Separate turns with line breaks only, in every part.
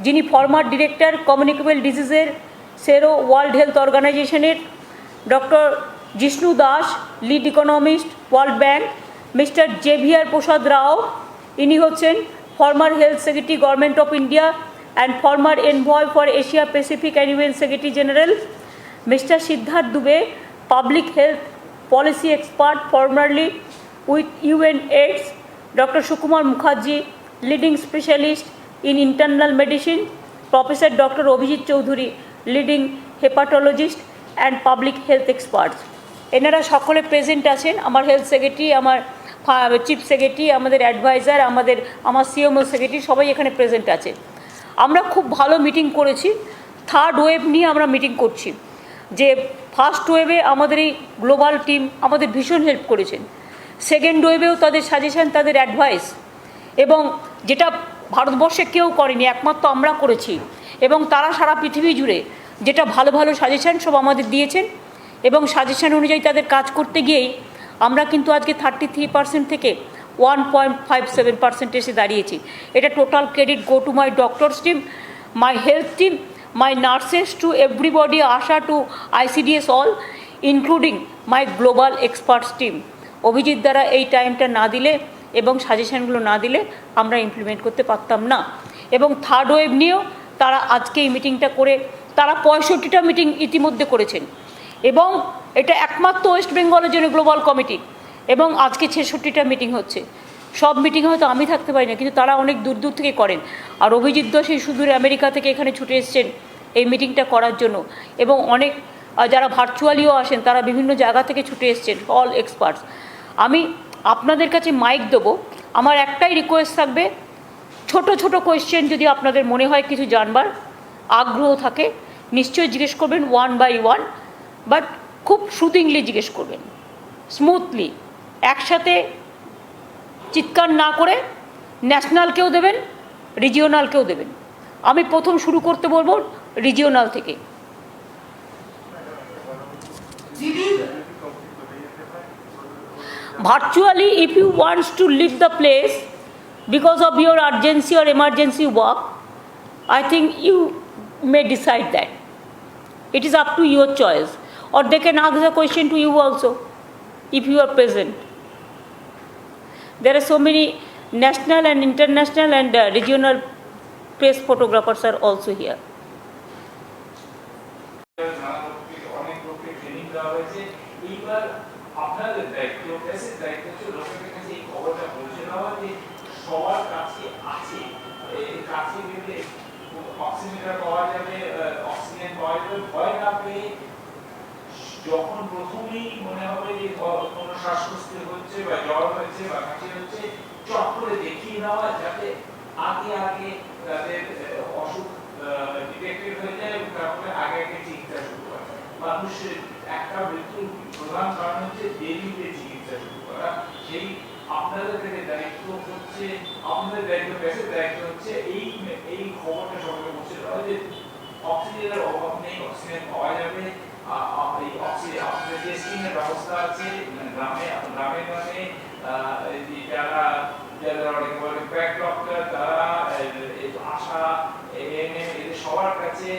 যিনি former director communicable ডিজিজের সেরো ওয়ার্ল্ড হেলথ অর্গানাইজেশনের, doctor Jishnu Das, lead economist, World Bank, mister Xavier Prasad Rao, ইনি হচ্ছেন former health secretary government of India and former envoy for Asia Pacific and UN secretary general, mister Siddharth Dubey, public health policy expert formerly with UN AIDS, doctor Sukumar Mukherjee, leading specialist in internal medicine, Professor Dr. Abhijit Choudhury, leading hepatologist and public health experts. এনারা সকলে present আছেন। আমার health secretary, আমার chief secretary, আমাদের adviser, আমার CMO secretary সবাই এখানে present আছে। আমরা খুব ভালো মিটিং করেছি। থার্ড ওয়েভ নিয়ে আমরা মিটিং করছি। যে ফার্স্ট ওয়েভে আমাদের এই গ্লোবাল টিম আমাদের ভীষণ হেল্প করেছেন। সেকেন্ড ওয়েভেও তাদের সাজেশন, তাদের অ্যাডভাইস, এবং যেটা ভারতবর্ষে কেউ করেনি, একমাত্র আমরা করেছি, এবং তারা সারা পৃথিবী জুড়ে যেটা ভালো ভালো সাজেশান সব আমাদের দিয়েছেন, এবং সাজেশান অনুযায়ী তাদের কাজ করতে গিয়েই আমরা কিন্তু আজকে 33% থেকে 1.57% এসে দাঁড়িয়েছি। এটা total credit go to my doctors team, my health team, my nurses, to everybody, ASHA, to ICDS all, including my global experts team. Abhijit দ্বারা এই টাইমটা না দিলে এবং সাজেশানগুলো না দিলে আমরা ইমপ্লিমেন্ট করতে পারতাম না। এবং থার্ড ওয়েভ নিয়েও তারা আজকে এই মিটিংটা করে তারা 65টা মিটিং ইতিমধ্যে করেছেন, এবং এটা একমাত্র ওয়েস্ট বেঙ্গলের জন্য গ্লোবাল কমিটি, এবং আজকে 66টা মিটিং হচ্ছে। সব মিটিংয়ে হয়তো আমি থাকতে পারি না, কিন্তু তারা অনেক দূর দূর থেকে করেন। আর অভিজিৎ দা সেই সুদূর আমেরিকা থেকে এখানে ছুটে এসছেন এই মিটিংটা করার জন্য, এবং অনেক যারা ভার্চুয়ালিও আসেন তারা বিভিন্ন জায়গা থেকে ছুটে এসছেন, অল এক্সপার্টস। আমি আপনাদের কাছে মাইক দেবো। আমার একটাই রিকোয়েস্ট থাকবে, ছোট ছোট কোয়েশ্চেন যদি আপনাদের মনে হয় কিছু জানবার আগ্রহ থাকে নিশ্চয়ই জিজ্ঞেস করবেন, ওয়ান বাই ওয়ান, বাট খুব সুদিংলি জিজ্ঞেস করবেন, স্মুথলি, একসাথে চিৎকার না করে। ন্যাশনালকেও দেবেন, রিজিওনালকেও দেবেন। আমি প্রথম শুরু করতে বলবো রিজিওনাল থেকে। Virtually, if you want to leave the place because of your urgency or emergency work, I think you may decide that. It is up to your choice. Or they can ask the question to you also, if you are present. There are so many national and international and regional press photographers are also here.
আপনাদের দায়িত্ব, প্রেসের দায়িত্ব হচ্ছে লোকের কাছে এই খবরটা পৌঁছে দেওয়া যে সবার কাছে আছে, কাছে গেলে অক্সিজেন পাওয়া যাবে, অক্সিজেন পাওয়া যাবে, ভয় না পেয়ে যখন প্রথমেই মনে হবে যে কোনো শ্বাসকষ্ট হচ্ছে বা জ্বর হচ্ছে বা কাশি হচ্ছে, চট করে দেখিয়ে নেওয়া, যাতে আগে আগে তাদের অসুখ ডিটেক্টেড হয়ে যায় এবং তারপরে আগে আগে চিকিৎসা শুরু হয়। মানুষের একটা মৃত্যুর প্রধান কারণ হচ্ছে দেরিতে চিকিৎসা শুরু করা। সেই আপনাদের থেকে দায়িত্ব হচ্ছে, আপনাদের দায়িত্ব, প্রেসের দায়িত্ব হচ্ছে এই খবরটা সবাইকে পৌঁছে দেওয়া যে অক্সিজেনের অভাব নেই, অক্সিজেন পাওয়া যাবে। এই অক্সিজেন আপনাদের টেস্টিং এর ব্যবস্থা আছে গ্রামে গ্রামে, যারা অনেকে বলে ব্যাক ডক্টর, তারা আশা, এএনএম, এদের সবার কাছে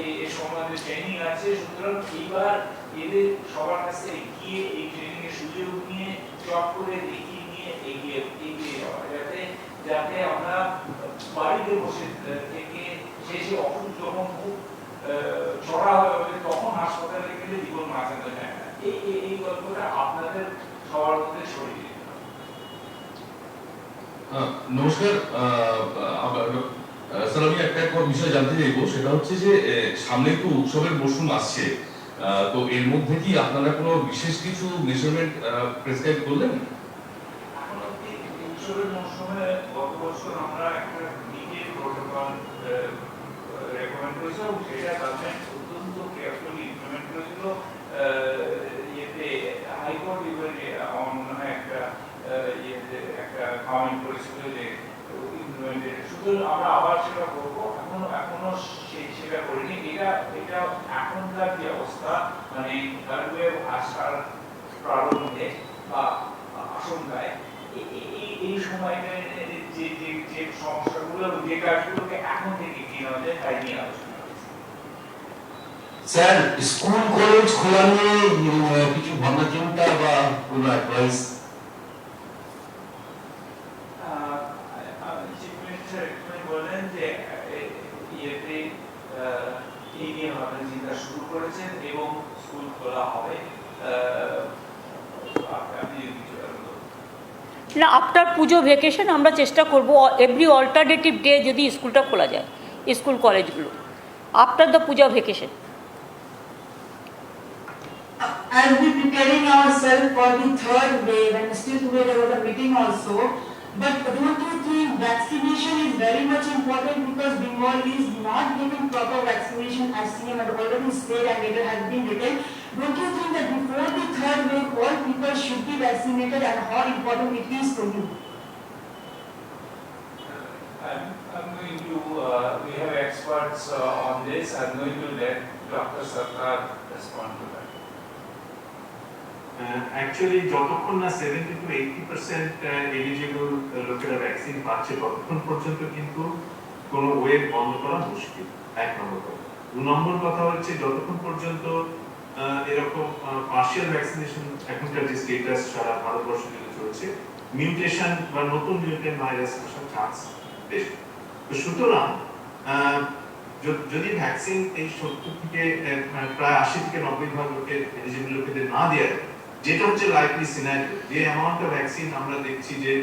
এই সম্বন্ধে ট্রেনিং আছে। সুতরাং এইবার এদের সবার কাছে গিয়ে এই ট্রেনিং এর সুযোগ নিয়ে চট করে দেখিয়ে নিয়ে এগিয়ে যাওয়া, যাতে আমরা বাড়িতে বসে থেকে শেষে অসুখ যখন খুব ছড়া হবে তখন হাসপাতালে গেলে জীবন বাঁচাতে যায় না। এই গল্পটা আপনাদের সবার মধ্যে ছড়িয়ে দিতে হবে।
নমস্কার স্যার, আমি একটা বিষয় জানতে চাইবো, সেটা হচ্ছে যে সামনে তো উৎসবের মরশুম আসছে, তো এর মধ্যে কি আপনারা কোনো বিশেষ কিছু মেজারমেন্ট প্রেসক্রাইব করলেন?
এখন অবধি উৎসবের মরশুমে গত বছর আমরা একটা নিজের প্রোটোকল রেকমেন্ড করেছিলাম, সেটা গভর্নমেন্ট অত্যন্ত কেয়ারফুলি ইমপ্লিমেন্ট করেছিল। ইয়েতে হাইকোর্ট মনে হয় একটা কমেন্ট করেছিল যে ইমপ্লিমেন্টেড, শুধু আমরা আবার সেটা করবো। এখনো সেটা করিনি। এটা এখনকার যে অবস্থা, মানে থার্ড ওয়েভ আসার প্রারম্ভে বা আশঙ্কায় এই সময়টা যে যে যে সমস্যাগুলো যে কাজগুলোকে এখন থেকে কি নেওয়া যায় তাই নিয়ে আলোচনা করেছি।
স্যার স্কুল কলেজ খোলা নিয়ে কিছু ভাবনা চিন্তা বা কোনো অ্যাডভাইস?
চিফ মিনিস্টার বললেন যে ইয়েতে এই নিয়ে ভাবনা চিন্তা শুরু করেছেন এবং স্কুল খোলা হবে। আপনি কিছু
না, আফটার পুজো ভ্যাকেশন আমরা চেষ্টা করব এভরি অল্টারনেটিভ ডে যদি স্কুলটা খোলা যায়, স্কুল কলেজগুলো after the Puja vacation.
As we preparing ourselves for the third wave, and still today there was a meeting also, but don't you think vaccination is very much important because Bengal is not giving proper vaccination as CM had already said and it has been written. Don't you think that before the third wave all people should be vaccinated and how important it is for you?
I'm going to, we have experts on this. I'm going to let Dr. Sarkar respond to that.
Actually যতক্ষণ না 70 to 80% eligible লোকেরা vaccine পাচ্ছে ততক্ষণ পর্যন্ত কিন্তু কোনো wave বন্ধ করা মুশকিল, এক নম্বর কথা। দু নম্বর কথা হচ্ছে যতক্ষণ পর্যন্ত এরকম পার্শিয়াল ভ্যাকসিনেশন এখনকার যে স্টেটাস সারা ভারতবর্ষ জুড়ে চলছে, মিউটেশন বা নতুন মিউটেন্ট ভাইরাস আসার চান্স বেশি। তো সুতরাং যদি ভ্যাকসিন এই 70 থেকে প্রায় 80 থেকে 90% লোকের এলিজিবল লোকেদের না দেওয়া যায়, যেটা হচ্ছে লাইকলি সিনারিও, যে অ্যামাউন্ট অফ ভ্যাকসিন আমরা দেখছি যে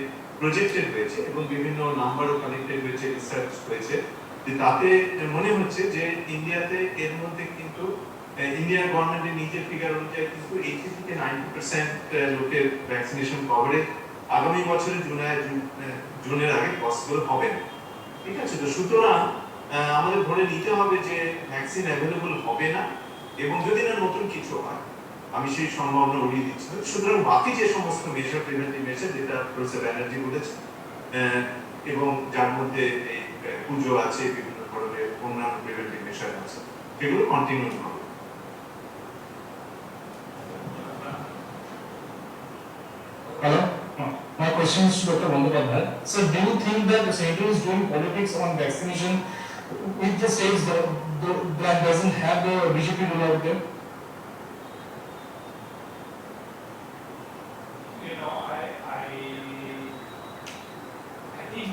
প্রজেক্টেড হয়েছে এবং বিভিন্ন নাম্বারও কানেক্টেড হয়েছে, রিসার্চ হয়েছে, যে তাতে মনে হচ্ছে যে ইন্ডিয়াতে এর মধ্যে কিন্তু ইন্ডিয়ান গভর্নমেন্টের নিজের ফিগার অনুযায়ী কিন্তু 80 থেকে 90% লোকের ভ্যাকসিনেশন কভারেজ আগামী বছরের জুনের আগে পসিবল হবে না। ঠিক আছে, তো সুতরাং আমাদের ধরে নিতে হবে যে ভ্যাকসিন অ্যাভেলেবল হবে না, এবং যদি না নতুন কিছু হয়, আমি সেই সম্ভাবনা উড়িয়ে দিচ্ছি। সুতরাং বাকি যে সমস্ত মেজার, প্রিভেন্টিভ মেজার, যেটা প্রফেসর ব্যানার্জি বলেছে, এবং যার মধ্যে এই পুজো আছে, বিভিন্ন ধরনের অন্যান্য প্রিভেন্টিভ মেজার আছে, সেগুলো কন্টিনিউ হবে।
Hello, my question is to Dr. Bandyopadhyay. So, do you think that the center is doing politics on vaccination with the states that doesn't have the BJP rule out there?
You know, I think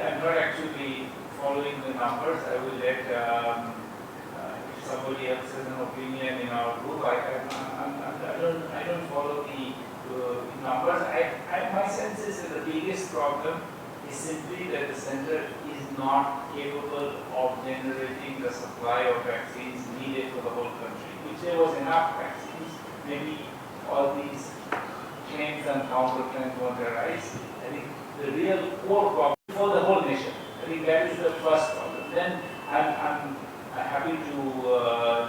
I'm not actually following the numbers. I will let if somebody else has an opinion in our group. I don't follow the numbers. My sense is that the biggest problem is simply that the center is not capable of generating the supply of vaccines needed for the whole country. If there was enough vaccines, maybe all these claims and counterclaims won't arise. I think the real core problem for the whole nation, I think that is the first problem. Then I'm happy to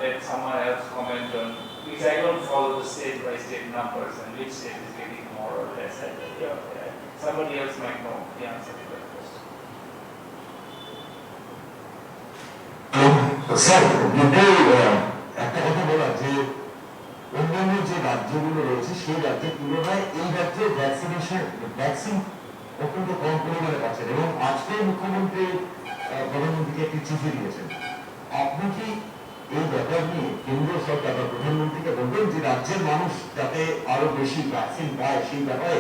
let someone else comment on, because I don't follow the state by state numbers and which state is getting more or less. Somebody else might know the answer to that question.
Sir দুটো একটা কথা বলা যে অন্যান্য যে রাজ্যগুলো রয়েছে সেই রাজ্যের তুলনায় এই রাজ্যে ভ্যাকসিন অত্যন্ত কম পরিমাণে পাচ্ছেন, এবং আজকে মুখ্যমন্ত্রী প্রধানমন্ত্রীকে একটি চিঠি দিয়েছেন। আপনি কি এই ব্যাপার নিয়ে কেন্দ্র সরকার বা প্রধানমন্ত্রীকে বলবেন যে রাজ্যের মানুষ যাতে আরো বেশি ভ্যাকসিন পায়, সেই ব্যাপারে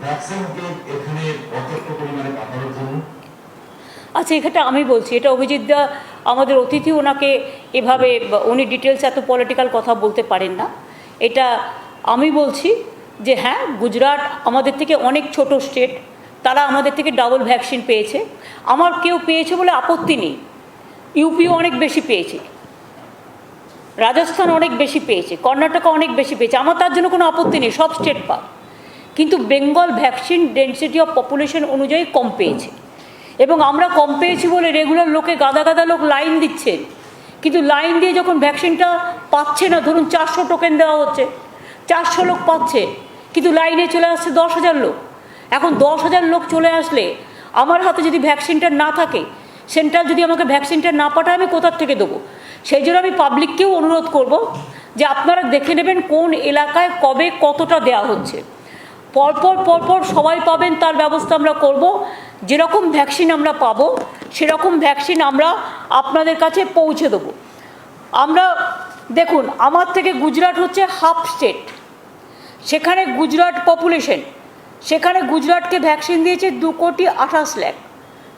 ভ্যাকসিনকে এখানে পর্যাপ্ত পরিমাণে পাঠানোর জন্য?
আচ্ছা, এখানে আমি বলছি, এটা অভিজিৎ দা আমাদের অতিথি, ওনাকে এভাবে উনি ডিটেলস এত পলিটিক্যাল কথা বলতে পারেন না। এটা আমি বলছি যে হ্যাঁ, গুজরাট আমাদের থেকে অনেক ছোট স্টেট, তারা আমাদের থেকে ডাবল ভ্যাকসিন পেয়েছে। আমার কেউ পেয়েছে বলে আপত্তি নেই। ইউপিও অনেক বেশি পেয়েছে, রাজস্থান অনেক বেশি পেয়েছে, কর্ণাটকা অনেক বেশি পেয়েছে, আমার তার জন্য কোনো আপত্তি নেই, সব স্টেট পায়। কিন্তু Bengal vaccine density of population অনুযায়ী কম পেয়েছে, এবং আমরা কম পেয়েছি বলে রেগুলার লোকে গাদা গাদা লোক লাইন দিচ্ছে। কিন্তু লাইন দিয়ে যখন ভ্যাকসিনটা পাচ্ছে না, ধরুন 400 টোকেন দেওয়া হচ্ছে, 400 লোক পাচ্ছে, কিন্তু লাইনে চলে আসছে 10,000 লোক। এখন 10,000 লোক চলে আসলে আমার হাতে যদি ভ্যাকসিনটা না থাকে, সেন্টার যদি আমাকে ভ্যাকসিনটা না পাঠায়, আমি কোথার থেকে দেবো? সেই জন্য আমি পাবলিককেও অনুরোধ করব যে আপনারা দেখে নেবেন কোন এলাকায় কবে কতটা দেওয়া হচ্ছে। পরপর সবাই পাবেন তার ব্যবস্থা আমরা করব। যেরকম ভ্যাকসিন আমরা পাবো সেরকম ভ্যাকসিন আমরা আপনাদের কাছে পৌঁছে দেবো। আমরা দেখুন, আমার থেকে গুজরাট হচ্ছে হাফ স্টেট, সেখানে গুজরাট পপুলেশন, সেখানে গুজরাটকে ভ্যাকসিন দিয়েছে 2,28,00,000,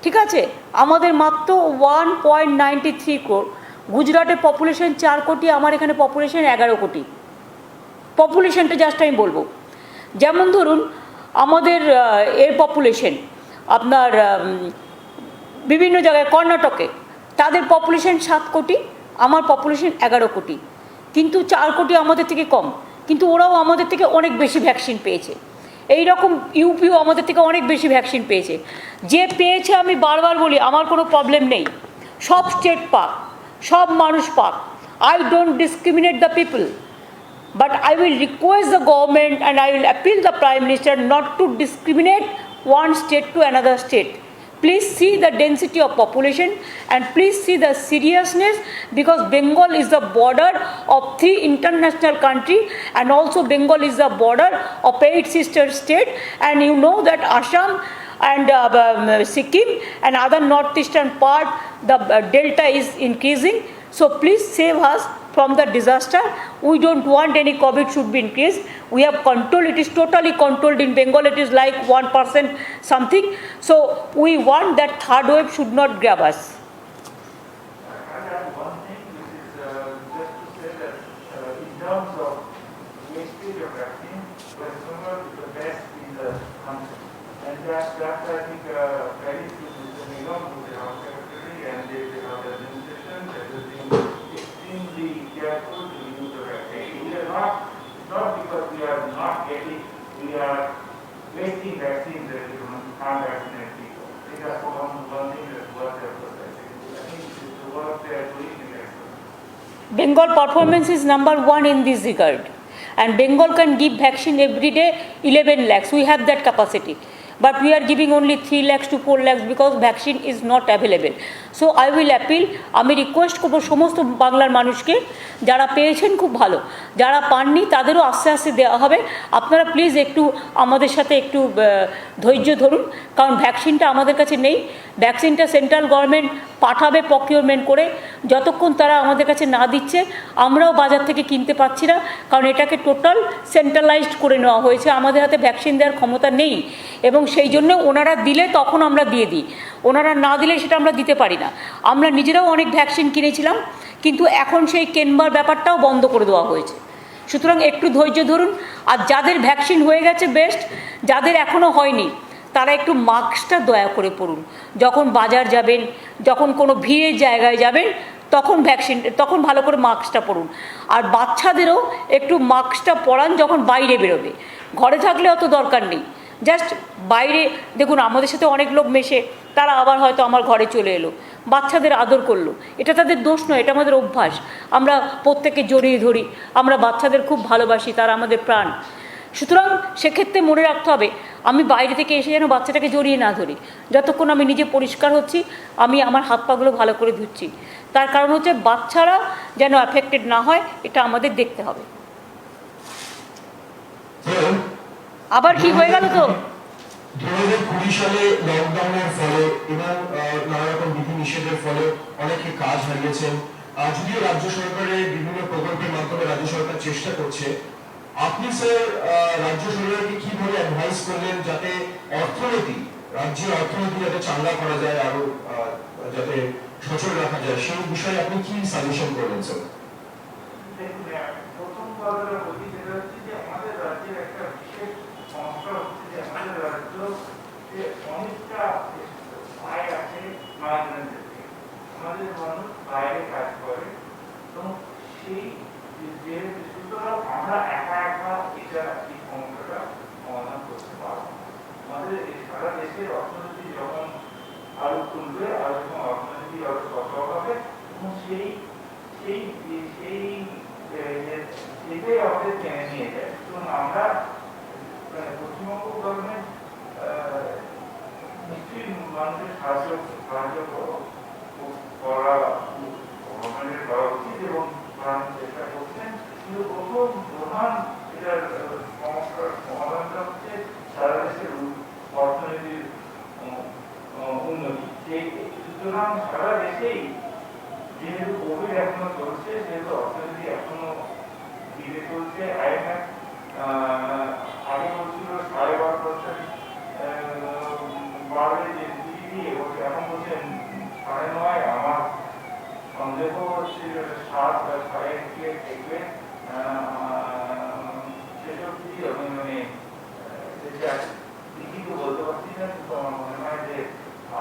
ঠিক আছে? আমাদের মাত্র 1.93 crore, গুজরাটের পপুলেশন 4 কোটি, আমার এখানে পপুলেশন 11 কোটি। পপুলেশনটা জাস্ট আমি বলবো, যেমন ধরুন আমাদের এর পপুলেশন আপনার বিভিন্ন জায়গায়, কর্ণাটকে তাদের পপুলেশন 7 কোটি, আমার পপুলেশন 11 কোটি, কিন্তু 4 কোটি আমাদের থেকে কম, কিন্তু ওরাও আমাদের থেকে অনেক বেশি ভ্যাকসিন পেয়েছে। এই রকম ইউপিও আমাদের থেকে অনেক বেশি ভ্যাকসিন পেয়েছে। যে পেয়েছে আমি বারবার বলি আমার কোনো প্রবলেম নেই, সব স্টেট পাক, সব মানুষ পাক, I don't discriminate the people, but I will request the government and I will appeal the Prime Minister not to discriminate one state to another state. Please see the density of population and please see the seriousness, because Bengal is the border of 3 international countries and also Bengal is the border of 8 sister states, and you know that Assam and Sikkim and other northeastern part, the delta is increasing. So please save us from the disaster. We don't want any COVID should be increased. We have control, it is totally controlled in Bengal, it is like 1% something. So we want that third wave should not grab us.
I have one thing, which is just to say that in terms of wastage of vaccine, West Bengal is the best in the country. And that I think varies to Mr. Nigam, who is the House Secretary, and the House Administration that has been extremely careful to use the vaccine. We are not because we are not getting, we are wasting vaccines that we can't vaccinate people. I think that's one thing that's worth emphasizing. I think the work they are doing is excellent.
Bengal performance is number 1 in this regard, and Bengal can give vaccine every day 11 lakhs. We have that capacity, but we are giving only 3 lakhs to 4 lakhs because vaccine is not available. So I will appeal, আমি request করবো সমস্ত বাংলার মানুষকে, যারা পেয়েছেন খুব ভালো, যারা পাননি তাদেরও আস্তে আস্তে দেওয়া হবে। আপনারা প্লিজ একটু আমাদের সাথে একটু ধৈর্য ধরুন, কারণ ভ্যাকসিনটা আমাদের কাছে নেই। ভ্যাকসিনটা সেন্ট্রাল গভর্নমেন্ট পাঠাবে প্রকিউরমেন্ট করে, যতক্ষণ তারা আমাদের কাছে না দিচ্ছে আমরাও বাজার থেকে কিনতে পারছি না, কারণ এটাকে টোটাল সেন্ট্রালাইজড করে নেওয়া হয়েছে। আমাদের হাতে ভ্যাকসিন দেওয়ার ক্ষমতা নেই, এবং সেই জন্য ওনারা দিলে তখন আমরা দিয়ে দিই, ওনারা না দিলে সেটা আমরা দিতে পারি না। আমরা নিজেরাও অনেক ভ্যাকসিন কিনেছিলাম, কিন্তু এখন সেই কেনবার ব্যাপারটাও বন্ধ করে দেওয়া হয়েছে। সুতরাং একটু ধৈর্য ধরুন, আর যাদের ভ্যাকসিন হয়ে গেছে বেস্ট, যাদের এখনও হয়নি তারা একটু মাস্কটা দয়া করে পরুন। যখন বাজার যাবেন, যখন কোনো ভিড়ের জায়গায় যাবেন, তখন ভালো করে মাস্কটা পরুন। আর বাচ্চাদেরও একটু মাস্কটা পরান যখন বাইরে বেরোবে, ঘরে থাকলে অত দরকার নেই। জাস্ট বাইরে দেখুন আমাদের সাথে অনেক লোক মেশে, তারা আবার হয়তো আমার ঘরে চলে এলো, বাচ্চাদের আদর করলো, এটা তাদের দোষ নয়, এটা আমাদের অভ্যাস। আমরা প্রত্যেকে জড়িয়ে ধরি, আমরা বাচ্চাদের খুব ভালোবাসি, তারা আমাদের প্রাণ। সুতরাং সেক্ষেত্রে মনে রাখতে হবে আমি বাইরে থেকে এসে যেন বাচ্চাটাকে জড়িয়ে না ধরি। যতক্ষণ আমি নিজে পরিষ্কার হচ্ছি, আমি আমার হাত পাগুলো ভালো করে ধুচ্ছি, তার কারণ হচ্ছে বাচ্চারা যেন অ্যাফেক্টেড না হয়, এটা আমাদের দেখতে হবে। আবার কি হয়ে গেল তো
2020 সালে লকডাউনের ফলে এবং নানা রকম বিধিনিষেধের ফলে অনেকে কাজ হারিয়েছেন। যদিও রাজ্য সরকারের বিভিন্ন প্রকল্পের মাধ্যমে রাজ্য সরকার চেষ্টা করছে, আপনি স্যার রাজ্য সরকারকে কিভাবে অ্যাডভাইস করলেন যাতে রাজ্যের অর্থনীতি যাতে চাঙ্গা করা যায়, আরো যাতে সচল রাখা যায়, সেই বিষয়ে আপনি কি সাজেশন করলেন স্যার?
দেখুন, প্রথম কথা বলি যেটা হচ্ছে যে আমাদের রাজ্যের একটা বিশেষ সমস্যা হচ্ছে যে আমাদের রাজ্য যে অনেকটা আয় আছে মাইগ্রেন্টের থেকে। আমাদের মানুষ বাইরে কাজ করে, এবং সেই যেহেতু সুতরাং আমরা একা এটা এই সমস্যাটা সমাধান করতে পারবো। আমাদের সারা দেশের অর্থনীতি যখন আরো তুলবে, আর যখন অর্থনীতি আরো সচল হবে, এবং সেটাই আমাদের টেনে নিয়ে যায়। এবং আমরা পশ্চিমবঙ্গ গভর্নমেন্ট নিশ্চয়ই মানুষের সাহায্য করা গভর্নমেন্টের করা উচিত এবং চেষ্টা করছেন, কিন্তু প্রধান এটার সমস্যার সমাধানটা হচ্ছে সারা দেশের অর্থনীতির উন্নতি। সেই সুতরাং সারা দেশেই যেহেতু কোভিড এখনো চলছে, যেহেতু অর্থনীতি এখনো ধীরে চলছে, IMF আগে বলছিল 12.5% বাড়বে যে জিডিপি, এখন বলছেন 9.5। আমার সন্দেহ হচ্ছে 7 বা 7.5 দেখবে সেসব কিছু আমি মানে লিখিত বলতে পারছি না, কিন্তু আমার মনে হয় যে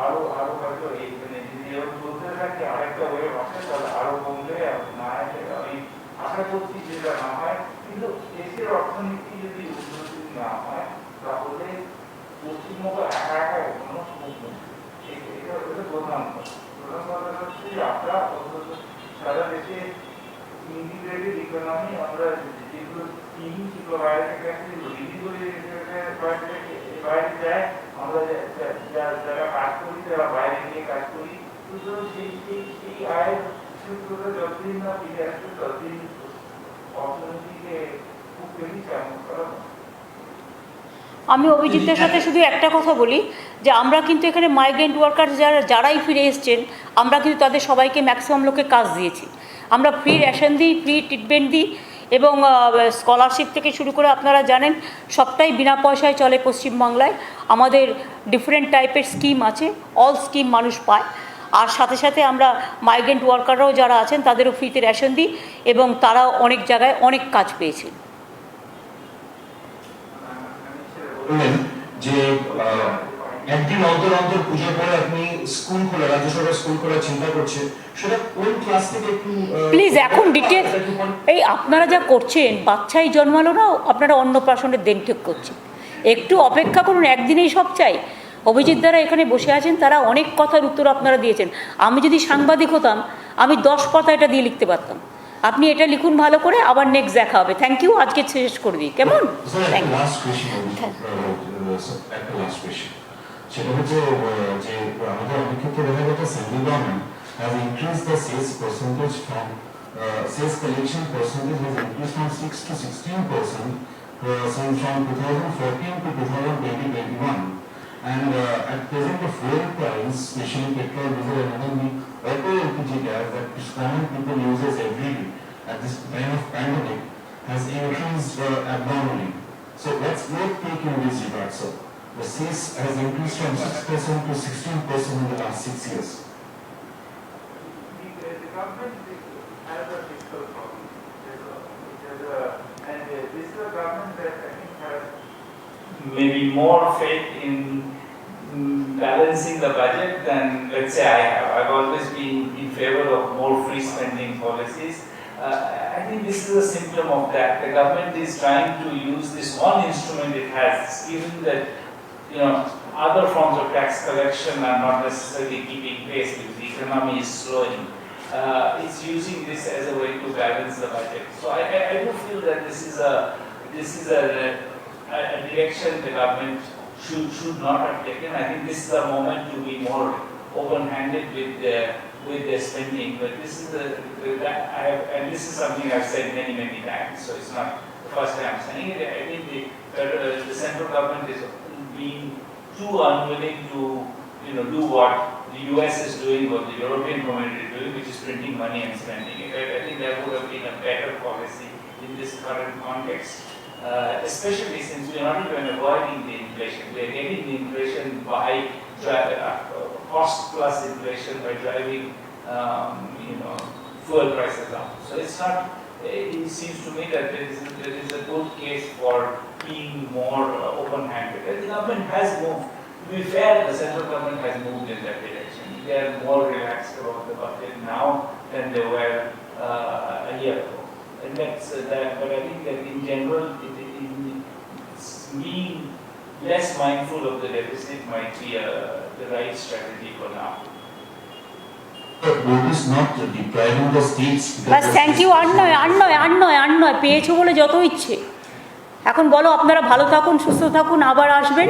আরো হয়তো এই মানে যদি এরকম চলতে থাকে আরেকটা ওয়েভ আসে তাহলে আরো কমবে, না আসে আমি আশা করছি যেটা না হয়। কিন্তু দেশের অর্থনীতি যদি উন্নতি না হয় তাহলে পশ্চিমবঙ্গ একা কোনো সম্ভব নেই। এটা প্রধান কথা হচ্ছে যে আমরা অন্তত সারা দেশে ইন্টিগ্রেটেড ইকোনমি, আমরা যেগুলো কিনি সেগুলো বাইরে থেকে আসে, যেগুলো বিক্রি করি বাইরে যায়, আমরা যারা কাজ করি তারা বাইরে গিয়ে কাজ করি। সুতরাং সেই আয়ের সূত্রটা যতদিন না ফিরে আসবে ততদিন অর্থনীতিকে খুব বেশি চালনা করা।
আমি অভিজিতের সাথে শুধু একটা কথা বলি যে আমরা কিন্তু এখানে মাইগ্রেন্ট ওয়ার্কার যারাই ফিরে এসছেন, আমরা কিন্তু তাদের সবাইকে ম্যাক্সিমাম লোককে কাজ দিয়েছি। আমরা ফ্রি রেশন দিই, ফ্রি ট্রিটমেন্ট দিই, এবং স্কলারশিপ থেকে শুরু করে আপনারা জানেন সবটাই বিনা পয়সায় চলে পশ্চিমবাংলায়। আমাদের ডিফারেন্ট টাইপের স্কিম আছে, অল স্কিম মানুষ পায়। আর সাথে সাথে আমরা মাইগ্রেন্ট ওয়ার্কাররাও যারা আছেন তাদেরও ফ্রিতে রেশন দিই, এবং তারাও অনেক জায়গায় অনেক কাজ পেয়েছে।
বললেন যে একদিন অন্তর অন্তর পুজোর পরে আপনি স্কুল খোলা, রাজ্য সরকার স্কুল খোলার চিন্তা করছে, সেটা কোন ক্লাস থেকে একটু
প্লিজ এখন ডিটেল, এই আপনারা যা করছেন বাচ্চাই জন্মালো না, আপনারা অন্নপ্রাশনের দিন ঠিক করছেন। একটু অপেক্ষা করুন, একদিনেই সব চাই। অভিজিৎ দ্বারা এখানে বসে আছেন, তারা অনেক কথার উত্তর আপনারা দিয়েছেন। আমি যদি সাংবাদিক হতাম আমি 10 পাতা এটা দিয়ে লিখতে পারতাম। আপনি এটা লিখুন ভালো করে, আবার নেক্সট দেখা হবে। থ্যাংক ইউ, আজকে শেষ করে দিই, কেমন? Thank you.
একটা লাস্ট কোয়েশ্চেন, সেটা হচ্ছে যে আমাদের অনেক ক্ষেত্রে দেখা যাচ্ছে central government has increased the sales percentage from sales collection percentage has increased from 6 to 16% since from 2014 to 2021, and at present the fuel price, especially petrol, diesel, and even the auto LPG gas that is common people uses every day at this time of pandemic has increased abnormally. So what's your take in this regard, sir? The sales has increased from 6% to 16% in the last 6 years.
The government has a fiscal problem. And this is a government that I think has maybe more faith in balancing the budget than, let's say, I have. I've always been in favor of more free spending policies. I think this is a symptom of that. The government is trying to use this one instrument it has, given that other forms of tax collection are not necessarily keeping pace because the economy is slowing. It's using this as a way to balance the budget. So I do feel that this is a direction the government should not have taken. I think this is a moment to be more open-handed with their spending. But this is and this is something I've said many times. So it's not the first time I'm saying it. I think the central government is being too unwilling to do what the US is doing, what the European community is doing, which is printing money and spending it. I think there would have been a better policy in this current context, especially since we are not even avoiding the inflation. We are getting the inflation by cost plus inflation by driving fuel prices up. So it's not. It seems to me that there is a good case for being more open-handed. The government has moved. To be fair, the central government has moved in that direction. They are more relaxed about the budget now than they were a year ago. And that's that. But I think that in general, being less mindful of the deficit might be the right strategy for now.
What is not depriving the states?
বাস, thank you. আর নয় পেয়েছো বলে যত ইচ্ছে। এখন বলো, আপনারা ভালো থাকুন, সুস্থ থাকুন, আবার আসবেন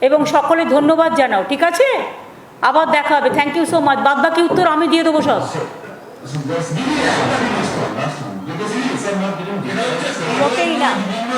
এবং সকলে ধন্যবাদ জানাও, ঠিক আছে? আবার দেখা হবে। Thank you so much. বাদ বাকি উত্তর আমি দিয়ে দেবো সব।
because he is not giving
মোটেই না।
বিভিন্ন